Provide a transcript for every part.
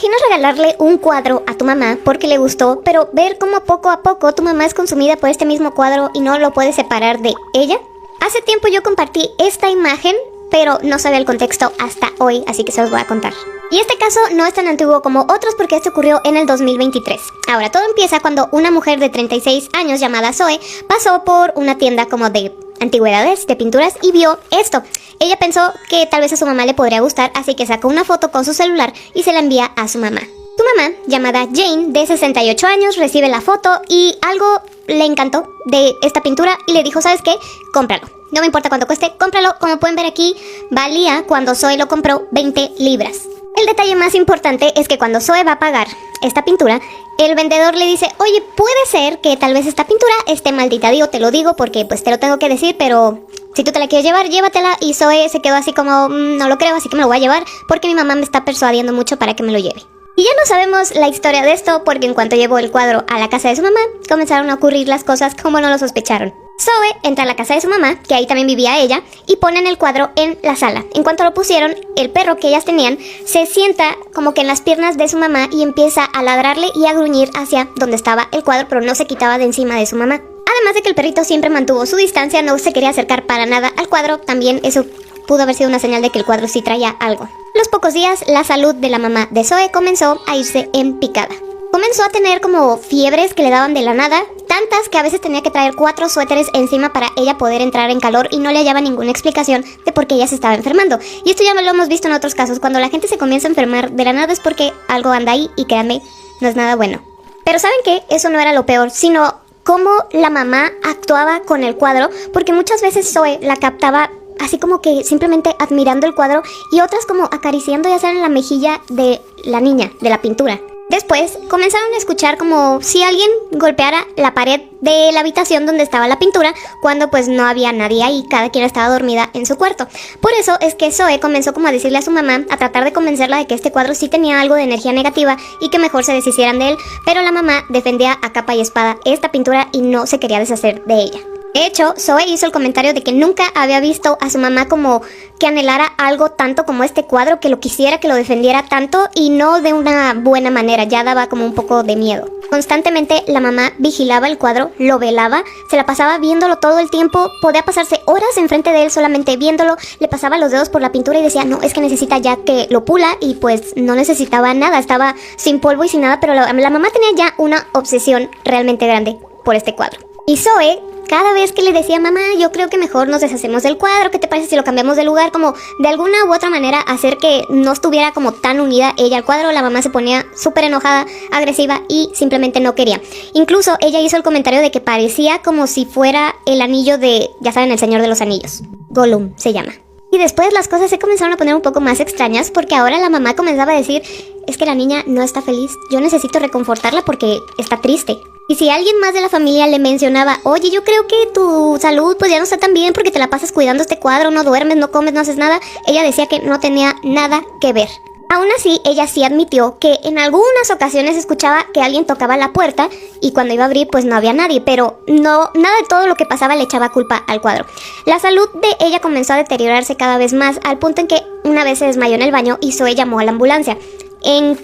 imaginas regalarle un cuadro a tu mamá porque le gustó, pero ver cómo poco a poco tu mamá es consumida por este mismo cuadro y no lo puedes separar de ella? Hace tiempo yo compartí esta imagen, pero no sabía el contexto hasta hoy, así que se los voy a contar. Y este caso no es tan antiguo como otros porque este ocurrió en el 2023. Ahora, todo empieza cuando una mujer de 36 años llamada Zoe pasó por una tienda como de antigüedades, de pinturas, y vio esto. Ella pensó que tal vez a su mamá le podría gustar, así que sacó una foto con su celular y se la envía a su mamá. Tu mamá, llamada Jane, de 68 años, recibe la foto y algo le encantó de esta pintura y le dijo, ¿sabes qué? Cómpralo. No me importa cuánto cueste, cómpralo. Como pueden ver aquí, valía cuando Zoe lo compró 20 libras. El detalle más importante es que cuando Zoe va a pagar esta pintura, el vendedor le dice, oye, puede ser que tal vez esta pintura esté maldita. Digo, te lo digo porque pues te lo tengo que decir, pero si tú te la quieres llevar, llévatela. Y Zoe se quedó así como, no lo creo, así que me lo voy a llevar porque mi mamá me está persuadiendo mucho para que me lo lleve. Y ya no sabemos la historia de esto porque en cuanto llevó el cuadro a la casa de su mamá, comenzaron a ocurrir las cosas como no lo sospecharon. Zoe entra a la casa de su mamá, que ahí también vivía ella, y ponen el cuadro en la sala. En cuanto lo pusieron, el perro que ellas tenían se sienta como que en las piernas de su mamá y empieza a ladrarle y a gruñir hacia donde estaba el cuadro, pero no se quitaba de encima de su mamá. Además de que el perrito siempre mantuvo su distancia, no se quería acercar para nada al cuadro, también eso pudo haber sido una señal de que el cuadro sí traía algo. A los pocos días, la salud de la mamá de Zoe comenzó a irse en picada. Comenzó a tener como fiebres que le daban de la nada, tantas que a veces tenía que traer 4 suéteres encima para ella poder entrar en calor y no le hallaba ninguna explicación de por qué ella se estaba enfermando. Y esto ya lo hemos visto en otros casos, cuando la gente se comienza a enfermar de la nada es porque algo anda ahí y créanme, no es nada bueno. Pero ¿saben qué? Eso no era lo peor, sino cómo la mamá actuaba con el cuadro, porque muchas veces Zoe la captaba así como que simplemente admirando el cuadro y otras como acariciando ya sea en la mejilla de la niña, de la pintura. Después comenzaron a escuchar como si alguien golpeara la pared de la habitación donde estaba la pintura cuando pues no había nadie ahí, cada quien estaba dormida en su cuarto. Por eso es que Zoe comenzó como a decirle a su mamá, a tratar de convencerla de que este cuadro sí tenía algo de energía negativa y que mejor se deshicieran de él, pero la mamá defendía a capa y espada esta pintura y no se quería deshacer de ella. De hecho, Zoe hizo el comentario de que nunca había visto a su mamá como que anhelara algo tanto como este cuadro, que lo quisiera, que lo defendiera tanto y no de una buena manera, ya daba como un poco de miedo. Constantemente la mamá vigilaba el cuadro, lo velaba, se la pasaba viéndolo todo el tiempo, podía pasarse horas enfrente de él solamente viéndolo, le pasaba los dedos por la pintura y decía, no, es que necesita ya que lo pula y pues no necesitaba nada, estaba sin polvo y sin nada, pero la mamá tenía ya una obsesión realmente grande por este cuadro. Y Zoe, cada vez que le decía, mamá, yo creo que mejor nos deshacemos del cuadro, ¿qué te parece si lo cambiamos de lugar? Como de alguna u otra manera hacer que no estuviera como tan unida ella al cuadro, la mamá se ponía súper enojada, agresiva y simplemente no quería. Incluso ella hizo el comentario de que parecía como si fuera el anillo de, ya saben, el Señor de los Anillos. Gollum se llama. Y después las cosas se comenzaron a poner un poco más extrañas porque ahora la mamá comenzaba a decir, es que la niña no está feliz, yo necesito reconfortarla porque está triste. Y si alguien más de la familia le mencionaba, oye, yo creo que tu salud pues ya no está tan bien porque te la pasas cuidando este cuadro, no duermes, no comes, no haces nada, ella decía que no tenía nada que ver. Aún así, ella sí admitió que en algunas ocasiones escuchaba que alguien tocaba la puerta y cuando iba a abrir pues no había nadie, pero no, nada de todo lo que pasaba le echaba culpa al cuadro. La salud de ella comenzó a deteriorarse cada vez más al punto en que una vez se desmayó en el baño y Zoe llamó a la ambulancia. En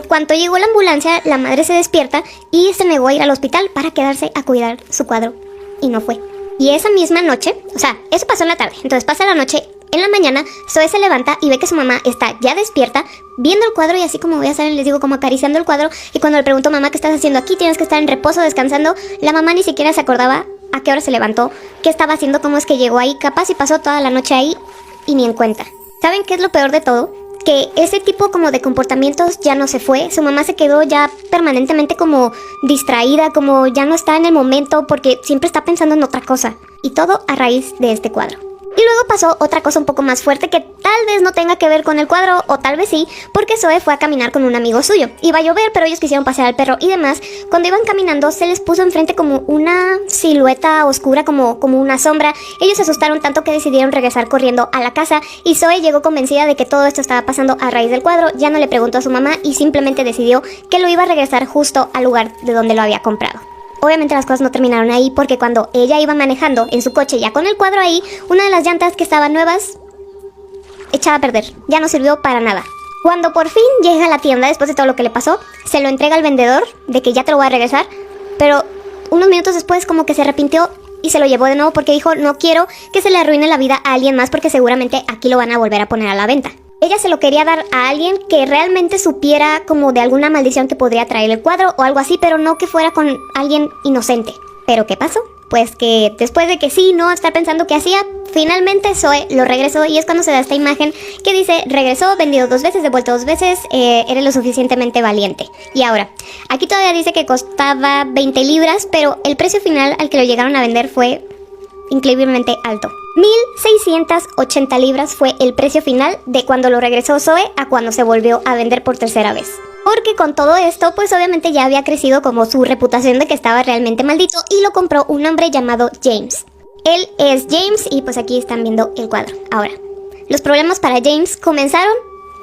cuanto llegó la ambulancia, la madre se despierta y se negó a ir al hospital para quedarse a cuidar su cuadro y no fue. Y esa misma noche, o sea, eso pasó en la tarde, entonces pasa la noche. En la mañana, Zoe se levanta y ve que su mamá está ya despierta, viendo el cuadro y así como ya saben, les digo, como acariciando el cuadro. Y cuando le pregunto, mamá, ¿qué estás haciendo aquí? Tienes que estar en reposo, descansando. La mamá ni siquiera se acordaba a qué hora se levantó, qué estaba haciendo, cómo es que llegó ahí. Capaz y pasó toda la noche ahí y ni en cuenta. ¿Saben qué es lo peor de todo? Que ese tipo como de comportamientos ya no se fue. Su mamá se quedó ya permanentemente como distraída, como ya no está en el momento porque siempre está pensando en otra cosa. Y todo a raíz de este cuadro. Y luego pasó otra cosa un poco más fuerte que tal vez no tenga que ver con el cuadro, o tal vez sí, porque Zoe fue a caminar con un amigo suyo. Iba a llover, pero ellos quisieron pasear al perro y demás. Cuando iban caminando se les puso enfrente como una silueta oscura, como una sombra. Ellos se asustaron tanto que decidieron regresar corriendo a la casa y Zoe llegó convencida de que todo esto estaba pasando a raíz del cuadro. Ya no le preguntó a su mamá y simplemente decidió que lo iba a regresar justo al lugar de donde lo había comprado. Obviamente las cosas no terminaron ahí porque cuando ella iba manejando en su coche ya con el cuadro ahí, una de las llantas que estaban nuevas echaba a perder, ya no sirvió para nada. Cuando por fin llega a la tienda, después de todo lo que le pasó, se lo entrega al vendedor de que ya te lo voy a regresar, pero unos minutos después como que se arrepintió y se lo llevó de nuevo porque dijo, no quiero que se le arruine la vida a alguien más porque seguramente aquí lo van a volver a poner a la venta. Ella se lo quería dar a alguien que realmente supiera como de alguna maldición que podría traer el cuadro o algo así, pero no que fuera con alguien inocente. ¿Pero qué pasó? Pues que después de que sí, no, estar pensando qué hacía, finalmente Zoe lo regresó y es cuando se da esta imagen que dice, regresó, vendido 2 veces, devuelto 2 veces, eres lo suficientemente valiente. Y ahora, aquí todavía dice que costaba 20 libras, pero el precio final al que lo llegaron a vender fue increíblemente alto. 1,680 libras fue el precio final de cuando lo regresó Zoe a cuando se volvió a vender por tercera vez. Porque con todo esto, pues obviamente ya había crecido como su reputación de que estaba realmente maldito y lo compró un hombre llamado James. Él es James y pues aquí están viendo el cuadro. Ahora, los problemas para James comenzaron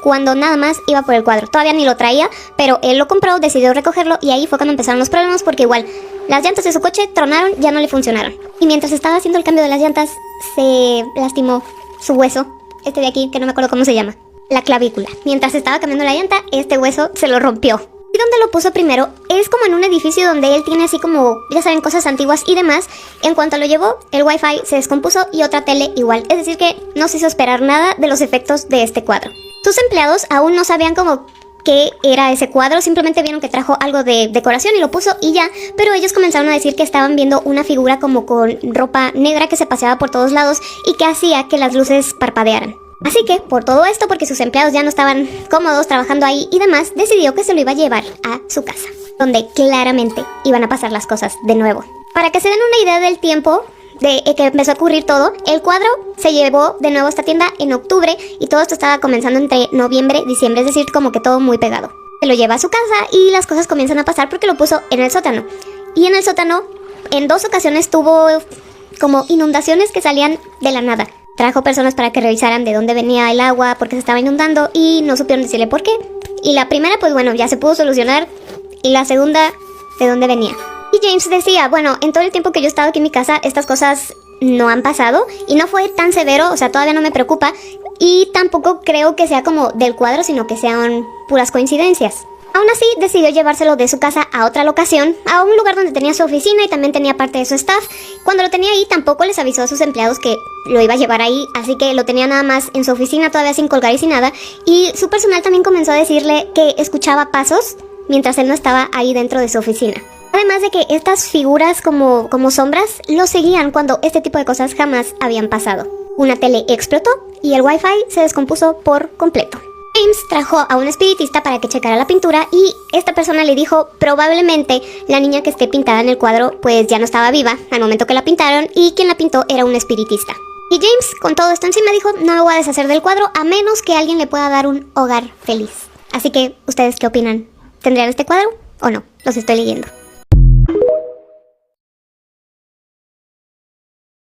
cuando nada más iba por el cuadro. Todavía ni lo traía, pero él lo compró, decidió recogerlo y ahí fue cuando empezaron los problemas porque igual las llantas de su coche tronaron, ya no le funcionaron. Y mientras estaba haciendo el cambio de las llantas, se lastimó su hueso, este de aquí, que no me acuerdo cómo se llama. La clavícula. Mientras estaba cambiando la llanta, este hueso se lo rompió. ¿Y dónde lo puso primero? Es como en un edificio donde él tiene así como, ya saben, cosas antiguas y demás. En cuanto lo llevó, el wifi se descompuso y otra tele igual. Es decir que no se hizo esperar nada de los efectos de este cuadro. Sus empleados aún no sabían como qué era ese cuadro, simplemente vieron que trajo algo de decoración y lo puso y ya, pero ellos comenzaron a decir que estaban viendo una figura como con ropa negra que se paseaba por todos lados y que hacía que las luces parpadearan. Así que, por todo esto, porque sus empleados ya no estaban cómodos trabajando ahí y demás, decidió que se lo iba a llevar a su casa, donde claramente iban a pasar las cosas de nuevo. Para que se den una idea del tiempo de que empezó a ocurrir todo, el cuadro se llevó de nuevo a esta tienda en octubre y todo esto estaba comenzando entre noviembre y diciembre, es decir, como que todo muy pegado. Se lo lleva a su casa y las cosas comienzan a pasar porque lo puso en el sótano. Y en el sótano, en 2 ocasiones tuvo como inundaciones que salían de la nada. Trajo personas para que revisaran de dónde venía el agua, porque se estaba inundando y no supieron decirle por qué. Y la primera, pues bueno, ya se pudo solucionar. Y la segunda, de dónde venía. Y James decía, bueno, en todo el tiempo que yo he estado aquí en mi casa, estas cosas no han pasado. Y no fue tan severo, o sea, todavía no me preocupa. Y tampoco creo que sea como del cuadro, sino que sean puras coincidencias. Aún así, decidió llevárselo de su casa a otra locación, a un lugar donde tenía su oficina y también tenía parte de su staff. Cuando lo tenía ahí, tampoco les avisó a sus empleados que lo iba a llevar ahí, así que lo tenía nada más en su oficina, todavía sin colgar y sin nada. Y su personal también comenzó a decirle que escuchaba pasos mientras él no estaba ahí dentro de su oficina. Además de que estas figuras como sombras lo seguían cuando este tipo de cosas jamás habían pasado. Una tele explotó y el wifi se descompuso por completo. James trajo a un espiritista para que checara la pintura y esta persona le dijo probablemente la niña que esté pintada en el cuadro pues ya no estaba viva al momento que la pintaron y quien la pintó era un espiritista. Y James con todo esto encima dijo no me voy a deshacer del cuadro a menos que alguien le pueda dar un hogar feliz. Así que, ¿ustedes qué opinan? ¿Tendrían este cuadro o no? Los estoy leyendo.